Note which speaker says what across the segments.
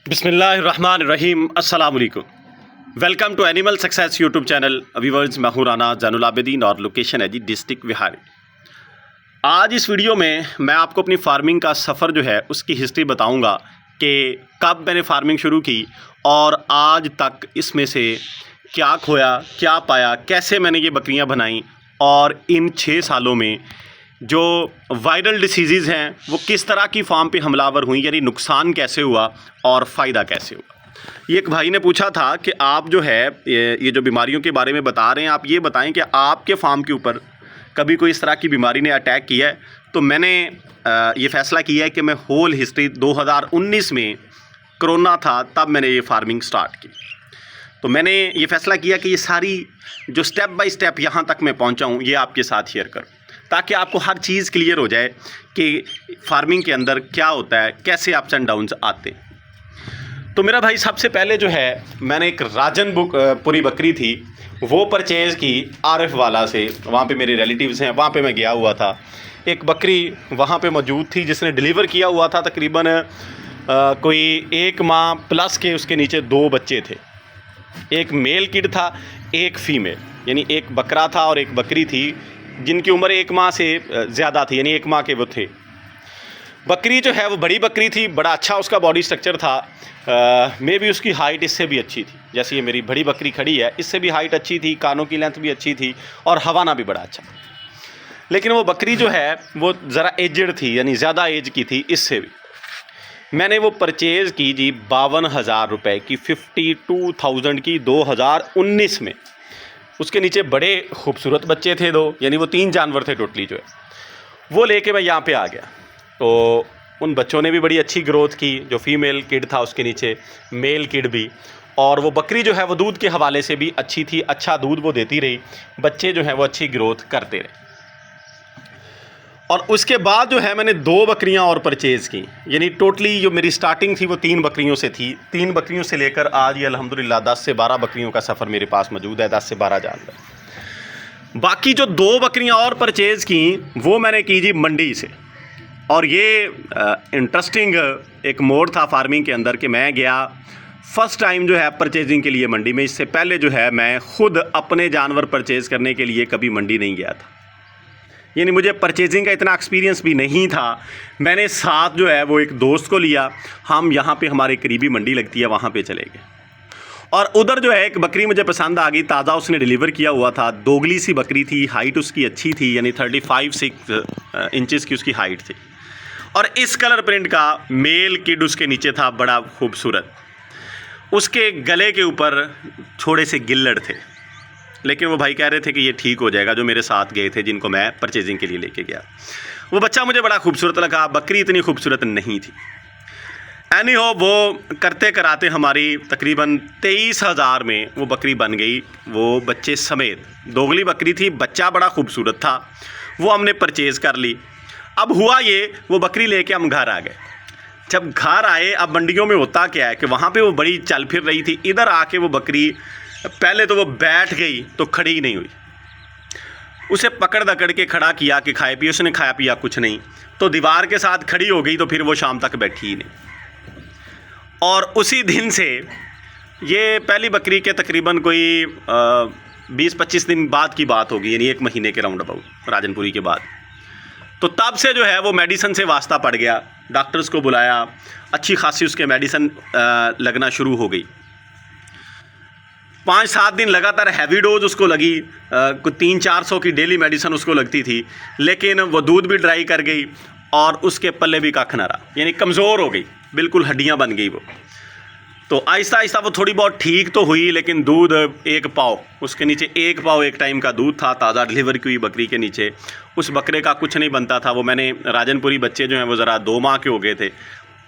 Speaker 1: बिस्मिल्लाहिर्रहमानिर्रहीम अस्सलाम वालेकुम। Welcome to animal success YouTube channel. Viewers, मैं हूं राना जैनुल आबिदीन और लोकेशन है जी डिस्ट्रिक्ट विहारी। आज इस वीडियो में मैं आपको अपनी फार्मिंग का सफ़र जो है उसकी हिस्ट्री बताऊंगा कि कब मैंने फार्मिंग शुरू की और आज तक इसमें से क्या खोया, क्या पाया, कैसे मैंने ये बकरियां बनाई और इन 6 सालों में जो वायरल डिसीज़ हैं वो किस तरह की फार्म पे हमलावर हुई, यानी नुकसान कैसे हुआ और फ़ायदा कैसे हुआ। ये एक भाई ने पूछा था कि आप जो है ये जो बीमारियों के बारे में बता रहे हैं, आप ये बताएं कि आपके फार्म के ऊपर कभी कोई इस तरह की बीमारी ने अटैक किया है। तो मैंने ये फ़ैसला किया है कि मैं होल हिस्ट्री 2019 में कोरोना था तब मैंने ये फार्मिंग स्टार्ट की। तो मैंने ये फ़ैसला किया कि ये सारी जो स्टेप बाय स्टेप यहाँ तक मैं पहुँचा हूँ ये आपके साथ शेयर करूँ, ताकि आपको हर चीज़ क्लियर हो जाए कि फार्मिंग के अंदर क्या होता है, कैसे अप्स एंड डाउन्स आते हैं। तो मेरा भाई सबसे पहले जो है मैंने एक राजनपुरी बकरी थी वो परचेज़ की आरिफ वाला से। वहाँ पे मेरे रिलेटिव्स हैं, वहाँ पे मैं गया हुआ था। एक बकरी वहाँ पे मौजूद थी जिसने डिलीवर किया हुआ था तकरीबन कोई 1 माह प्लस के उसके नीचे 2 बच्चे थे। एक मेल किड था, एक फ़ीमेल, यानी एक बकरा था और एक बकरी थी जिनकी उम्र 1 माह से ज़्यादा थी, यानी 1 माह के वो थे। बकरी जो है वो बड़ी बकरी थी, बड़ा अच्छा उसका बॉडी स्ट्रक्चर था। मे भी उसकी हाइट इससे भी अच्छी थी, जैसे ये मेरी बड़ी बकरी खड़ी है इससे भी हाइट अच्छी थी, कानों की लेंथ भी अच्छी थी और हवाना भी बड़ा अच्छा। लेकिन वो बकरी जो है वो ज़रा एजड थी, यानी ज़्यादा एज की थी इससे भी। मैंने वो परचेज़ की जी 52,000 रुपये की, 52,000 की 2019 में। उसके नीचे बड़े खूबसूरत बच्चे थे 2, यानी वो 3 जानवर थे टोटली जो है। वो लेके मैं यहाँ पे आ गया। तो उन बच्चों ने भी बड़ी अच्छी ग्रोथ की, जो फीमेल किड था उसके नीचे मेल किड भी, और वो बकरी जो है वो दूध के हवाले से भी अच्छी थी, अच्छा दूध वो देती रही, बच्चे जो हैं वो अच्छी ग्रोथ करते रहे। और उसके बाद जो है मैंने 2 बकरियां और परचेज़ की, यानी टोटली जो मेरी स्टार्टिंग थी वो 3 बकरियों से थी। 3 बकरियों से लेकर आज ये अल्हम्दुलिल्लाह 10 से 12 बकरियों का सफ़र मेरे पास मौजूद है, 10 से 12 जानवर। बाकी जो 2 बकरियां और परचेज़ की वो मैंने की जी मंडी से। और ये इंटरेस्टिंग एक मोड था फार्मिंग के अंदर कि मैं गया फ़र्स्ट टाइम जो है परचेजिंग के लिए मंडी में। इससे पहले जो है मैं ख़ुद अपने जानवर परचेज़ करने के लिए कभी मंडी नहीं गया था, यानी मुझे परचेजिंग का इतना एक्सपीरियंस भी नहीं था। मैंने साथ जो है वो एक दोस्त को लिया, हम यहाँ पे हमारे करीबी मंडी लगती है वहाँ पे चले गए। और उधर जो है एक बकरी मुझे पसंद आ गई, ताज़ा उसने डिलीवर किया हुआ था, दोगली सी बकरी थी, हाइट उसकी अच्छी थी, यानी 35-6 इंचज़ की उसकी हाइट थी। और इस कलर प्रिंट का मेल किड उसके नीचे था, बड़ा खूबसूरत। उसके गले के ऊपर थोड़े से गिल्लड़ थे, लेकिन वो भाई कह रहे थे कि ये ठीक हो जाएगा, जो मेरे साथ गए थे जिनको मैं परचेजिंग के लिए लेके गया। वो बच्चा मुझे बड़ा खूबसूरत लगा, बकरी इतनी खूबसूरत नहीं थी। एनी हो, वो करते कराते हमारी तकरीबन 23,000 में वो बकरी बन गई, वो बच्चे समेत। दोगली बकरी थी, बच्चा बड़ा खूबसूरत था, वो हमने परचेज़ कर ली। अब हुआ ये, वो बकरी लेके हम घर आ गए। जब घर आए, अब मंडियों में होता क्या है कि वहाँ पे वो बड़ी चल फिर रही थी, इधर आके वो बकरी पहले तो वो बैठ गई तो खड़ी ही नहीं हुई। उसे पकड़ दकड़ के खड़ा किया कि खाए पिए, उसने खाया पिया कुछ नहीं, तो दीवार के साथ खड़ी हो गई, तो फिर वो शाम तक बैठी ही नहीं। और उसी दिन से, ये पहली बकरी के तकरीबन कोई 20-25 दिन बाद की बात होगी, यानी 1 महीने के राउंड अबाउट राजनपुरी के बाद। तो तब से जो है वो मेडिसिन से वास्ता पड़ गया, डॉक्टर्स को बुलाया, अच्छी खासी उसके मेडिसिन लगना शुरू हो गई। 5-7 दिन लगातार हैवी डोज उसको लगी, 300-400 की डेली मेडिसिन उसको लगती थी, लेकिन वो दूध भी ड्राई कर गई और उसके पल्ले भी कख न रहा, यानी कमज़ोर हो गई, बिल्कुल हड्डियाँ बन गई वो। तो आहिस्ता आहिस्ता वो थोड़ी बहुत ठीक तो हुई, लेकिन दूध 1 पाव, उसके नीचे 1 पाव एक टाइम का दूध था, ताज़ा डिलीवर की हुई बकरी के नीचे। उस बकरे का कुछ नहीं बनता था। वो मैंने राजनपुरी बच्चे जो हैं वो ज़रा 2 माह के हो गए थे,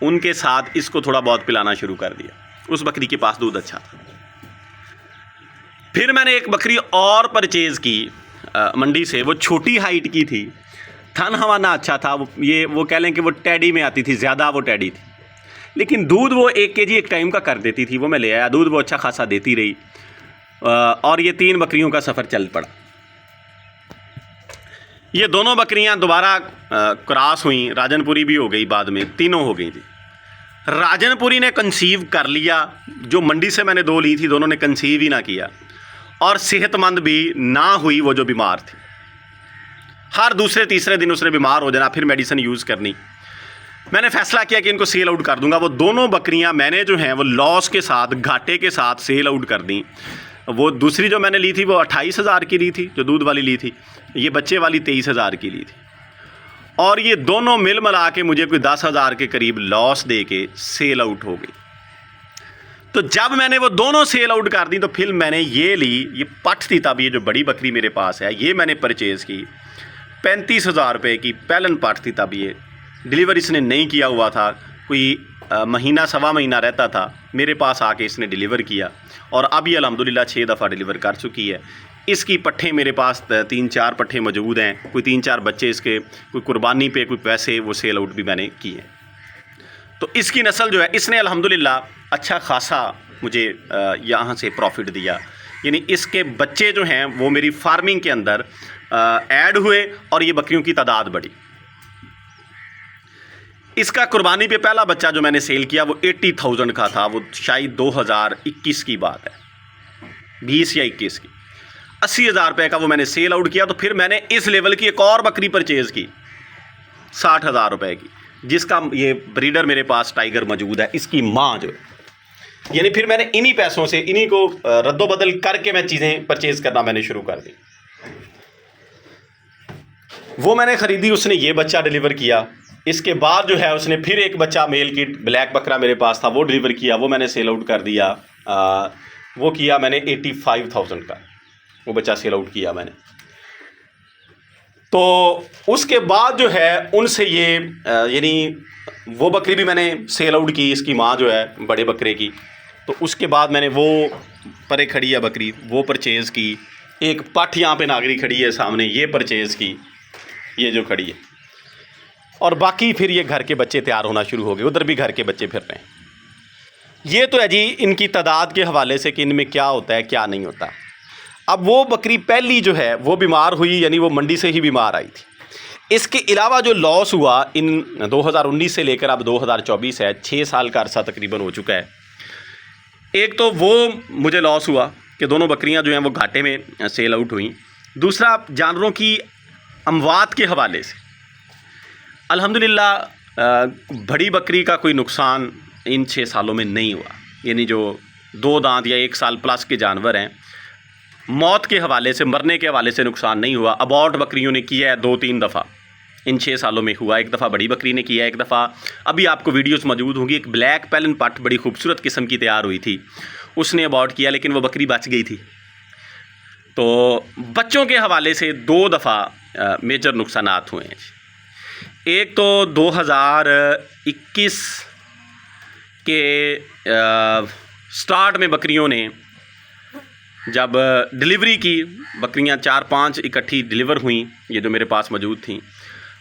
Speaker 1: उनके साथ इसको थोड़ा बहुत पिलाना शुरू कर दिया। उस बकरी के पास दूध अच्छा था। फिर मैंने एक बकरी और परचेज़ की मंडी से, वो छोटी हाइट की थी, थन हवाना अच्छा था, वो कह लें कि वो टैडी में आती थी, ज़्यादा वो टैडी थी, लेकिन दूध वो 1 केजी एक टाइम का कर देती थी। वो मैं ले आया, दूध वो अच्छा खासा देती रही, और ये 3 बकरियों का सफ़र चल पड़ा। ये दोनों बकरियां दोबारा क्रॉस हुई, राजनपुरी भी हो गई, बाद में तीनों हो गई थी। राजनपुरी ने कंसीव कर लिया, जो मंडी से मैंने 2 ली थी दोनों ने कंसीव ही ना किया, और सेहतमंद भी ना हुई वो जो बीमार थी। हर दूसरे तीसरे दिन उसने बीमार हो जाना, फिर मेडिसिन यूज़ करनी। मैंने फैसला किया कि इनको सेल आउट कर दूंगा। वो दोनों बकरियां मैंने जो हैं वो लॉस के साथ, घाटे के साथ सेल आउट कर दी। वो दूसरी जो मैंने ली थी वो 28,000 की ली थी, जो दूध वाली ली थी। ये बच्चे वाली 23,000 की ली थी, और ये दोनों मिल मिला के मुझे कोई 10,000 के करीब लॉस दे के सेल आउट हो गई। तो जब मैंने वो दोनों सेल आउट कर दी तो फिर मैंने ये ली, ये पठ थी तब, ये जो बड़ी बकरी मेरे पास है ये मैंने परचेज़ की 35,000 रुपये की। पहलन पठ थी तब, ये डिलीवर इसने नहीं किया हुआ था, कोई महीना सवा महीना रहता था, मेरे पास आके इसने डिलीवर किया, और अब ये अल्हम्दुलिल्लाह 6 दफ़ा डिलीवर कर चुकी है। इसकी पट्ठे मेरे पास 3-4 पट्ठे मौजूद हैं, कोई 3-4 बच्चे इसके, कोई कुर्बानी पे, कोई पैसे, वो सेल आउट भी मैंने किए। तो इसकी नस्ल जो है, इसने अल्हम्दुलिल्लाह अच्छा खासा मुझे यहाँ से प्रॉफिट दिया। यानी इसके बच्चे जो हैं वो मेरी फार्मिंग के अंदर ऐड हुए और ये बकरियों की तादाद बढ़ी। इसका कुर्बानी पे पहला बच्चा जो मैंने सेल किया वो 80,000 का था, वो शायद 2021 की बात है, 20 या 21 की। 80,000 रुपये का वो मैंने सेल आउट किया। तो फिर मैंने इस लेवल की एक और बकरी परचेज़ की 60,000 रुपये की, जिसका ये ब्रीडर मेरे पास टाइगर मौजूद है, इसकी माँ जो है। यानी फिर मैंने इन्हीं पैसों से, इन्हीं को रद्दोबदल करके मैं चीज़ें परचेज़ करना मैंने शुरू कर दी। वो मैंने ख़रीदी, उसने ये बच्चा डिलीवर किया। इसके बाद जो है उसने फिर एक बच्चा मेल की ब्लैक बकरा मेरे पास था, वो डिलीवर किया, वो मैंने सेल आउट कर दिया। वो किया मैंने 85,000 का, वो बच्चा सेल आउट किया मैंने। तो उसके बाद जो है उनसे ये यानी वो बकरी भी मैंने सेल आउट की, इसकी माँ जो है बड़े बकरे की। तो उसके बाद मैंने वो परे खड़ी है बकरी, वो परचेज़ की। एक पठ यहाँ पे नागरी खड़ी है सामने, ये परचेज़ की, ये जो खड़ी है। और बाकी फिर ये घर के बच्चे तैयार होना शुरू हो गए, उधर भी घर के बच्चे फिर रहे हैं। ये तो है जी इनकी तादाद के हवाले से कि इनमें क्या होता है क्या नहीं होता। अब वो बकरी पहली जो है वो बीमार हुई, यानी वो मंडी से ही बीमार आई थी। इसके अलावा जो लॉस हुआ इन 2019 से लेकर अब 2024 है, 6 साल का अरसा तकरीबन हो चुका है। एक तो वो मुझे लॉस हुआ कि दोनों बकरियां जो हैं वो घाटे में सेल आउट हुई। दूसरा, जानवरों की अमवात के हवाले से अल्हम्दुलिल्लाह बड़ी बकरी का कोई नुकसान इन 6 सालों में नहीं हुआ। यानी जो 2 दांत या 1 साल प्लस के जानवर हैं, मौत के हवाले से, मरने के हवाले से नुकसान नहीं हुआ। अबॉर्ट बकरियों ने किया है 2-3 दफ़ा इन 6 सालों में हुआ। एक दफ़ा बड़ी बकरी ने किया, एक दफ़ा अभी आपको वीडियोस मौजूद होंगी, एक ब्लैक पैलन पट बड़ी खूबसूरत किस्म की तैयार हुई थी, उसने अबॉर्ट किया, लेकिन वो बकरी बच गई थी। तो बच्चों के हवाले से 2 दफ़ा मेजर नुकसानात हुए हैं। एक तो 2021 के स्टार्ट में बकरियों ने जब डिलीवरी की, बकरियां 4-5 इकट्ठी डिलीवर हुई, ये जो मेरे पास मौजूद थी,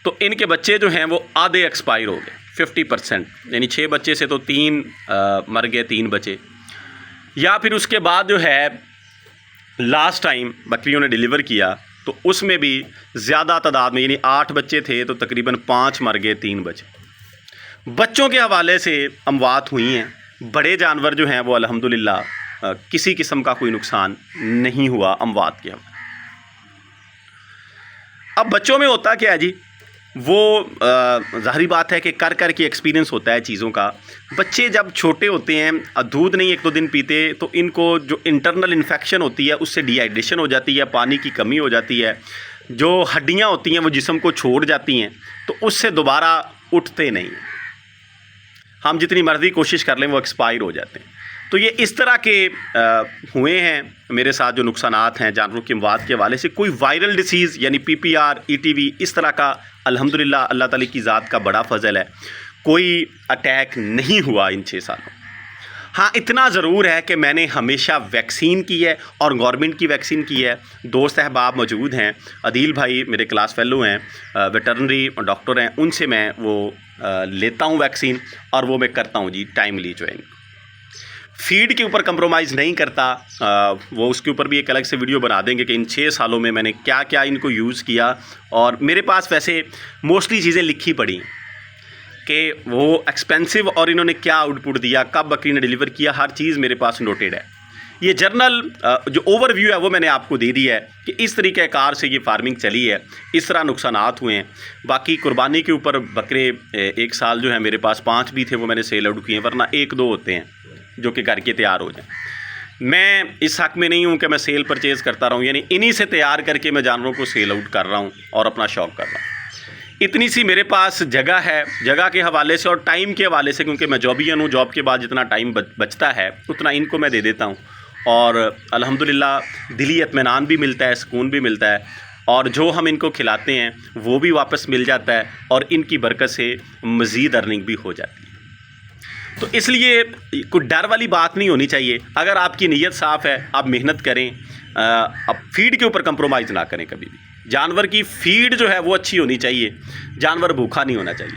Speaker 1: तो इनके बच्चे जो हैं वो आधे एक्सपायर हो गए, 50%। यानी 6 बच्चे से तो 3 मर गए, 3 बचे। या फिर उसके बाद जो है लास्ट टाइम बकरियों ने डिलीवर किया तो उसमें भी ज़्यादा तादाद में, यानी 8 बच्चे थे तो तकरीबन 5 मर गए, 3 बचे। बच्चों के हवाले से अमवात हुई हैं। बड़े जानवर जो हैं वो अल्हम्दुलिल्लाह किसी किस्म का कोई नुकसान नहीं हुआ अमवात के हवाले। अब बच्चों में होता क्या है जी, वो ज़ाहिरी बात है कि कर कर के एक्सपीरियंस होता है चीज़ों का। बच्चे जब छोटे होते हैं, दूध नहीं 1-2 दिन पीते, तो इनको जो इंटरनल इन्फेक्शन होती है उससे डिहाइड्रेशन हो जाती है, पानी की कमी हो जाती है, जो हड्डियां होती हैं वो जिस्म को छोड़ जाती हैं, तो उससे दोबारा उठते नहीं। हम जितनी मर्ज़ी कोशिश कर लें वो एक्सपायर हो जाते हैं। तो ये इस तरह के हुए हैं मेरे साथ जो नुकसानात हैं जानवरों की अमवात के हवाले से। कोई वायरल डिसीज़ यानी PPR, ETV इस तरह का अल्हम्दुलिल्लाह अल्लाह ताला की ज़ात का बड़ा फ़ज़ल है, कोई अटैक नहीं हुआ इन 6 सालों। हाँ, इतना ज़रूर है कि मैंने हमेशा वैक्सीन की है और गवर्नमेंट की वैक्सीन की है। दोस्त अहबाब मौजूद हैं, अदील भाई मेरे क्लास फेलो हैं, वेटरनरी डॉक्टर हैं, उनसे मैं वो लेता हूँ वैक्सीन, और वो मैं करता हूँ जी टाइमली ज्वाइन। फीड के ऊपर कंप्रोमाइज़ नहीं करता, वो उसके ऊपर भी एक अलग से वीडियो बना देंगे कि इन 6 सालों में मैंने क्या क्या इनको यूज़ किया। और मेरे पास वैसे मोस्टली चीज़ें लिखी पड़ी कि वो एक्सपेंसिव और इन्होंने क्या आउटपुट दिया, कब बकरी ने डिलीवर किया, हर चीज़ मेरे पास नोटेड है। ये जर्नल जो ओवरव्यू है वो मैंने आपको दे दिया है कि इस तरीके कार से ये फार्मिंग चली है, इस तरह नुकसानात हुए हैं। बाकी कुर्बानी के ऊपर बकरे एक साल जो है मेरे पास 5 भी थे, वो मैंने सेल आउट किए हैं, वरना 1-2 होते हैं जो कि घर के तैयार हो जाएं। मैं इस हक़ में नहीं हूँ कि मैं सेल परचेज़ करता रहूँ, यानी इन्हीं से तैयार करके मैं जानवरों को सेल आउट कर रहा हूँ और अपना शौक़ कर रहा हूँ। इतनी सी मेरे पास जगह है, जगह के हवाले से और टाइम के हवाले से, क्योंकि मैं जॉबियन हूँ, जॉब के बाद जितना टाइम बचता है उतना इनको मैं दे देता हूँ और अल्हम्दुलिल्लाह दिली इत्मीनान भी मिलता है, सुकून भी मिलता है और जो हम इनको खिलाते हैं वो भी वापस मिल जाता है और इनकी बरकत से मज़ीद अर्निंग भी हो जाती है। तो इसलिए कोई डर वाली बात नहीं होनी चाहिए। अगर आपकी नीयत साफ़ है, आप मेहनत करें, अब फीड के ऊपर कंप्रोमाइज़ ना करें कभी भी। जानवर की फीड जो है वो अच्छी होनी चाहिए, जानवर भूखा नहीं होना चाहिए।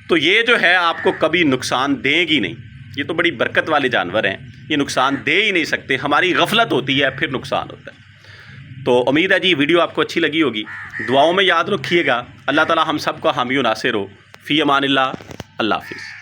Speaker 1: तो ये जो है आपको कभी नुकसान देगी नहीं, ये तो बड़ी बरकत वाले जानवर हैं, ये नुकसान दे ही नहीं सकते। हमारी गफलत होती है फिर नुकसान होता है। तो उम्मीद है जी वीडियो आपको अच्छी लगी होगी। दुआओं में याद रखिएगा। अल्लाह ताला हम सब का हामी व नासिर हो। फ़ी अमानिल्लाह। अल्लाह हाफ़िज़।